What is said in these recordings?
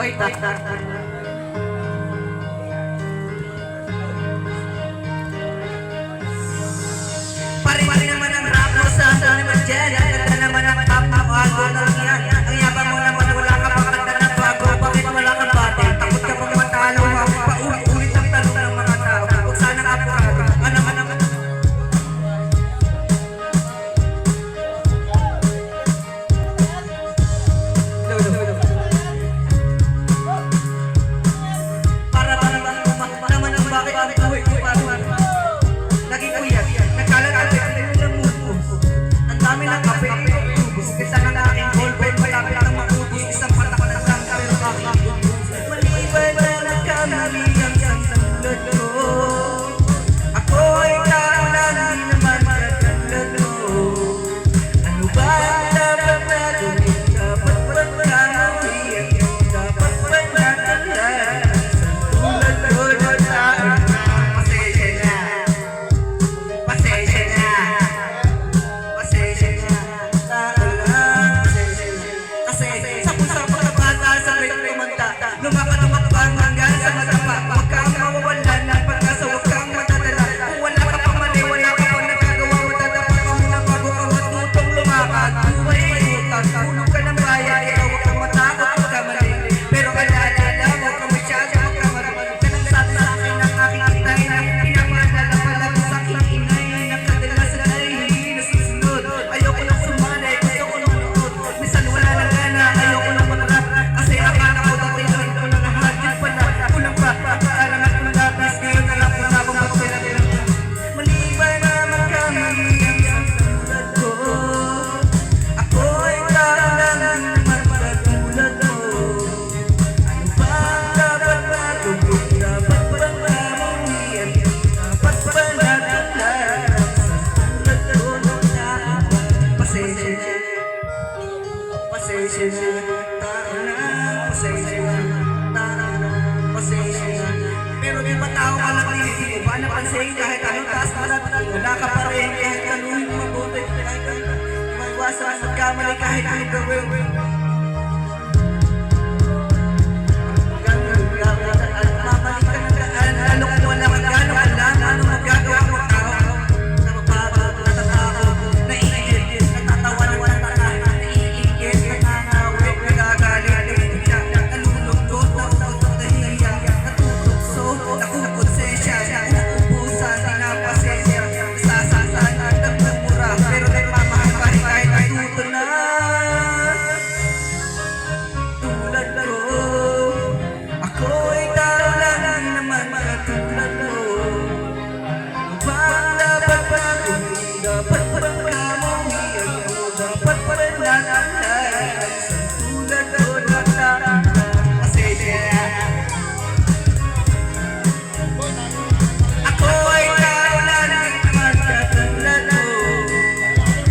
Wait, pare-pare naman ang rap mo sa naman dyan. Ang ganda naman ang pop mo, algo na yan. Ang yabang mo naman, wala ka pang kanta ng bago. Bakit wala kang bate? Takot ka pang matalo, paulit ang tanong ng mga tao. Huwag sana apurado, ano. Para naman ang bakit ang buhay ko lagi kuya, nagkalat-alat ng mood. Ang dami ng kape, ubus. Kesa ng aking ballpen, malapit ang maubos. Isang patak na lang, pero aking ubus. Maliban na nagkamali ang sandulad ko. Ako ay tao lang, di naman katulad mo. Ano ba ang dapat na gawin? Dapat ba namuhiyan? Dapat ba natalaan? Sandulad ko na tayo. Lumakad pa hanggang sa madapa. Huwag kang mawawalan ng pag-asa. Huwag kang matadala. Kung wala ka pang mali, wala ka pang nagagawa. Matadapa ka muna bago ka matutong lumakad. Buhay ay utang, tulog ka ng bayan. Ikaw huwag kang matakot, huwag ka mali. Pero alala, huwag ka masyado, huwag ka marami. Ganang sabi sa akin ang aking itay na pinapaalala pala ko sa aking inay. Nakadalasan ay hindi nasusunod. Ayoko nang sumanay, gusto ko nung nood. Minsan wala nang gana, ayoko nang matrap. Kasi akala ko dati pero di ba tao ka lang hindi ba napansin kahit anong taas na wala ka pa rin kahit anong mabuti kahit maiwasan magkamali kahit anong gawin mamali ka ng daan lalo kung wala kang gano'ng alam ano magagawa mo tao na mapapag, natatakot, naiingit, natatawa ng walang naiingit, nanganawit, nagagalit, nalulungkot, nautot, nahihiya, natutokso, nakukonsensya, uubusan, pinapasensya, nasasasan, nagmumura, pero nagmamahal pa rin kahit natuto na. Tulad ko, ako ay tao lang, di naman katulad mo. Bang dapat pa kung dapat pa kamuhiyan mo, dapat pa rin nanalaan sa tulad ko na tao. Ako ay tao lang, di naman katulad mo.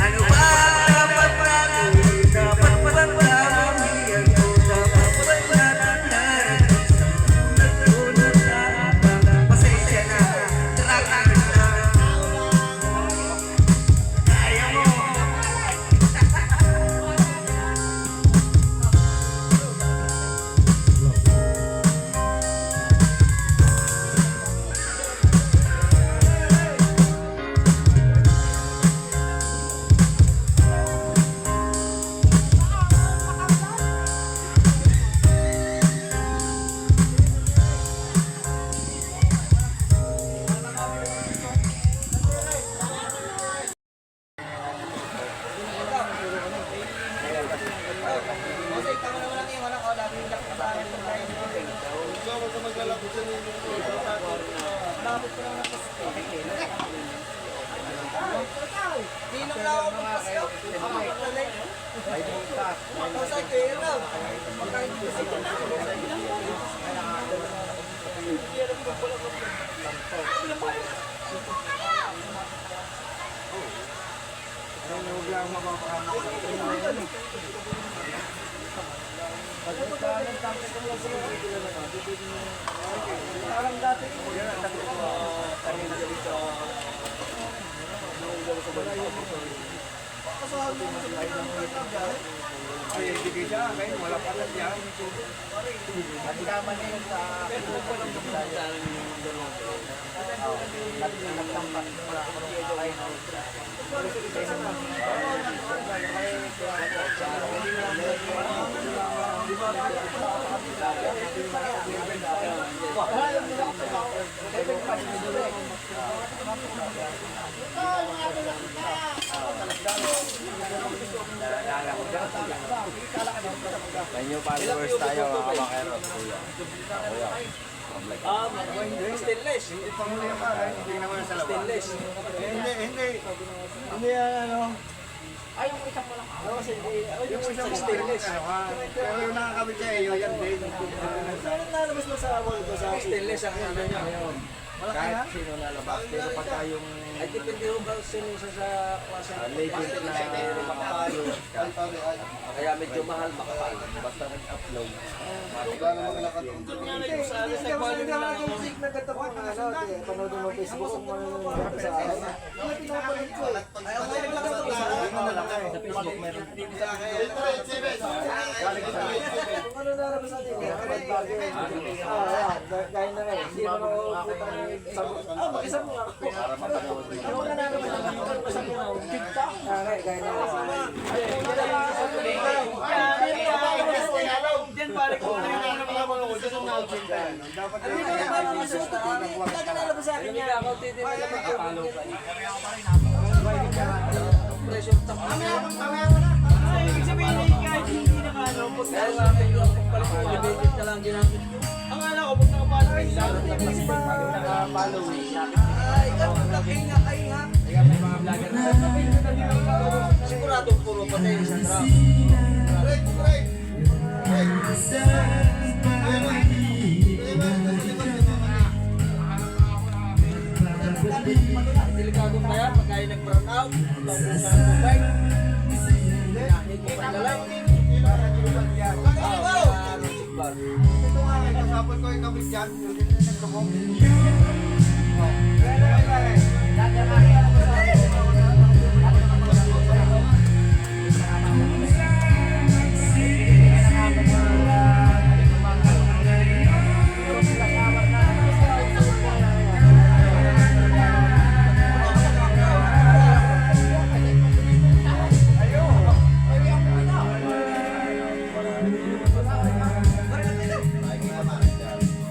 Ano ba dapat pa kung dapat pa rin kamuhiyan mo, dapat pa rin nanalaan sa tulad ko na tao. Pasensya na, tarakan na. Kaya mo. Ninong na ako magpasyo. Ako maglalay. Ako sa kaya na. Pagkain ko sa New followers tayo mga kabakero. Stainless. Hindi naman sa labas. Stainless. Hindi ano. Ay, yung isang mo lang. Yung isang stainless. Pero yung nakakabit siya eh, yan din. Saan nalabas mo sa wall ko sa Stainless ang ano niya. kahit sino nalabas. Pero pagka yung Ay, depende ko ba sino isa sa klase. legit na makapalo. Kaya medyo mahal makapalo. basta nag-upload. Wala namang nakatungtong. Panood mo Facebook kung ano sa akin. Sa Facebook meron. Kung ano nalabas natin eh. Gaya na rin. Hindi mo nakukuta ng sagot. Mag-isa mo nga. Para mapanood mo. Ano na nalabas natin? Gaya na rin. Diyan pare ko na yung Dapat hindi ka naman masuot at hindi talaga nalabas sa akin yan. ako titignan na makapalo ka. Pressure tap. Ibig sabihin ay kahit hindi nakalong. Dahil nga medyo ang palit ko, limited na lang ginamit ko. Ang ala ko, pag nakapalo ay lang. Nakapalo. Ay, kainga. Kaya may mga vlogger na siguradong puro patay sa trap. Delikado pa yan, pagka yung nag-brown out, tapos sa bike, hindi pa nalang. Ito nga rin, kasapon ko yung kabit dyan. Nagkabong.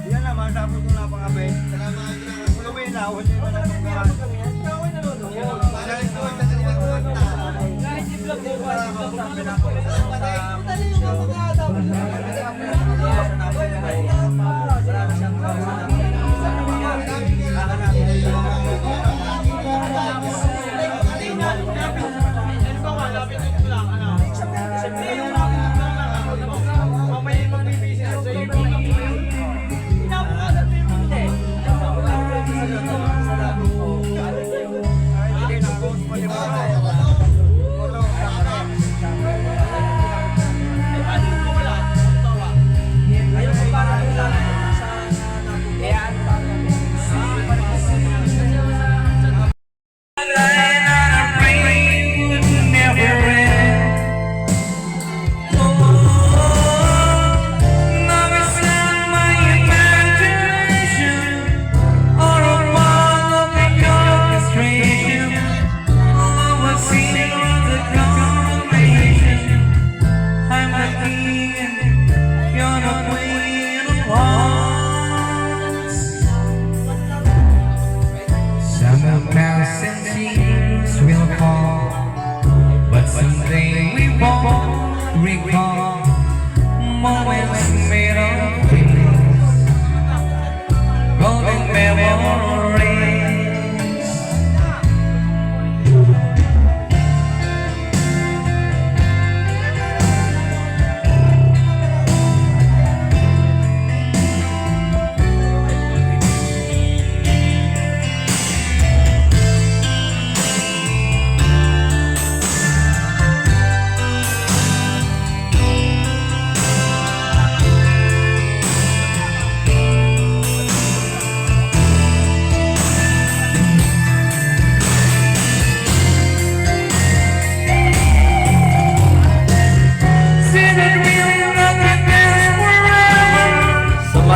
Yan naman, sapon ko na pang-abay. Kung gawin na, huwag niyo na nagkukuhan. Kahit yung vlog mo, kahit yung vlog mo. Ay, hindi na ako.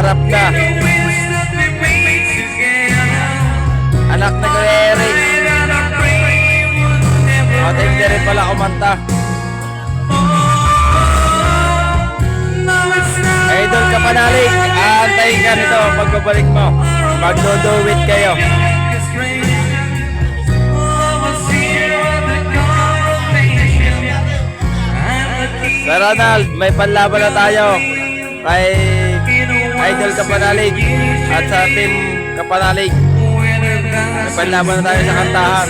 harap na. Anak na Kuya Eric. At hindi rin pala kumanta. Idol ka panalig. Aantayin ka nito pagbabalik mo. Magdo-do-it kayo. Sir Ronald, may panlaban na tayo kay Idol Kapanalig at sa Team Kapanalig. May panlaban na tayo sa kantahan.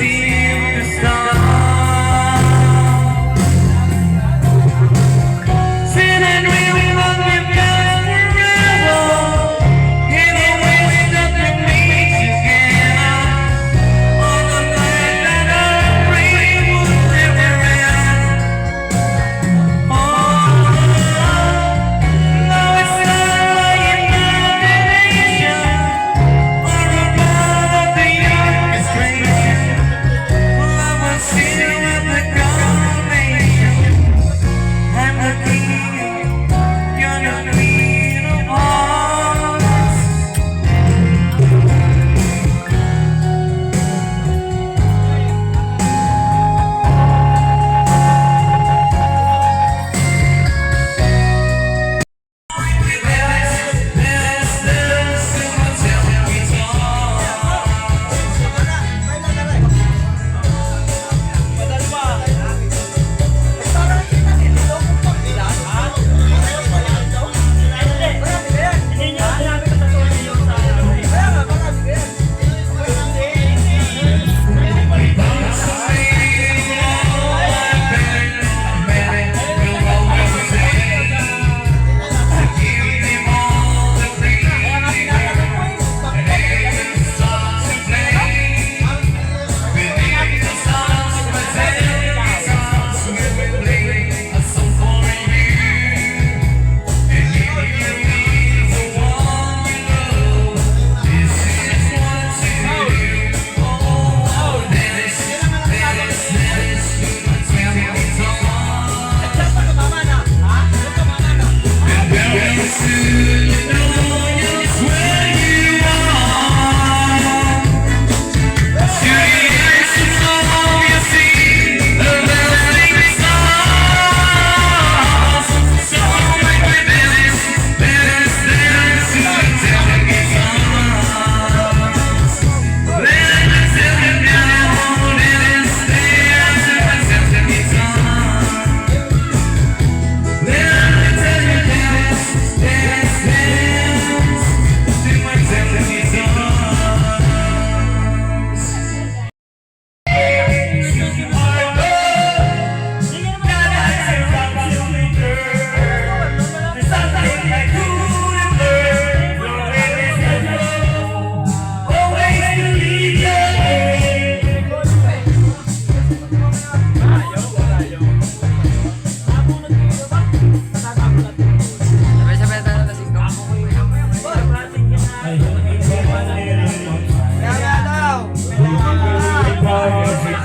But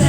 you